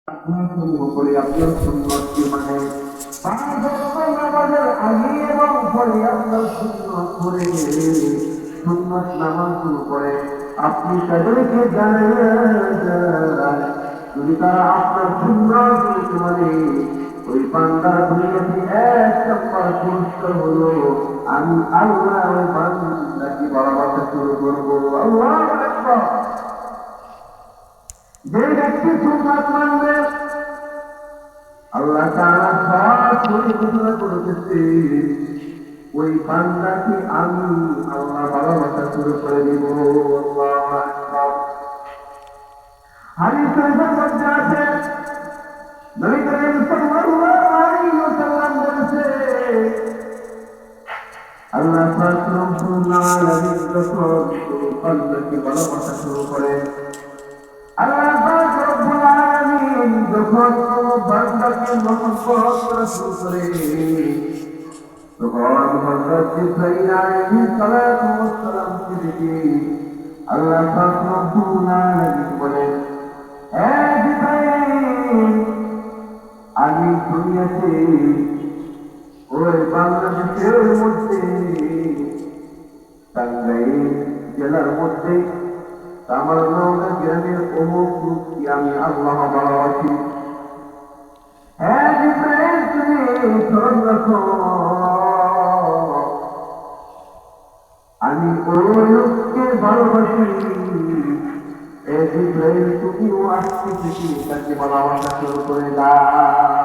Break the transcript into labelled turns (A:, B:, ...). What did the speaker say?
A: করে আপনার সুন্নতকে মানে নামাজের আগে এবং পরে আপনার সুন্নত করে সুন্নত নামাজ শুরু করে আপনি তাদেরকে জানেন যদি তারা আপনার সুন্নত মানে ওই বান্দার দুনিয়াতে এক নম্বর পুরস্কার হলো আমি আল্লাহ ওই বান্দাকে ভালোবাসা শুরু করবো। আল্লাহু আকবার। যে ব্যক্তি সুন্নাত মানবে আল্লাহ তাআলা সব করে ঘোষণা করেছে ওই বান্দাকে আমি আল্লাহ ভালোবাসা শুরু করে দিব। আল্লাহু আকবার। হাদিস শরীফের মধ্যে আছে নবী করিম সাল্লাল্লাহু আলাইহি ওয়াসাল্লাম বলেছে আল্লাহ পাক রব্বুল আলামিন যখন বান্দাকে ভালোবাসা শুরু করে আল্লাহ পাক রব্বুল আলামিন যখন বান্দাকে মহব্বত করা শুরু করে তখন হযরত জিবরাইল আলাইহিস সালাতু ওয়াস সালামকে ডেকে আল্লাহ পাক রব্বুল আলামিন বলেন, হে জিবরাইল, আমি দুনিয়াতে ওই বাংলাদেশের মধ্যে টাঙ্গাইল জেলার মধ্যে আমার গ্রামের অমুক লোককে আমি আল্লাহ ভালোবাসি। হ্যাঁ জিবরাইল, তুমি স্মরণ রাখো আমি ওই লোককে ভালোবাসি। জিবরাইল, তুমিও আজকে থেকে তাকে ভালোবাসা শুরু করে দাও।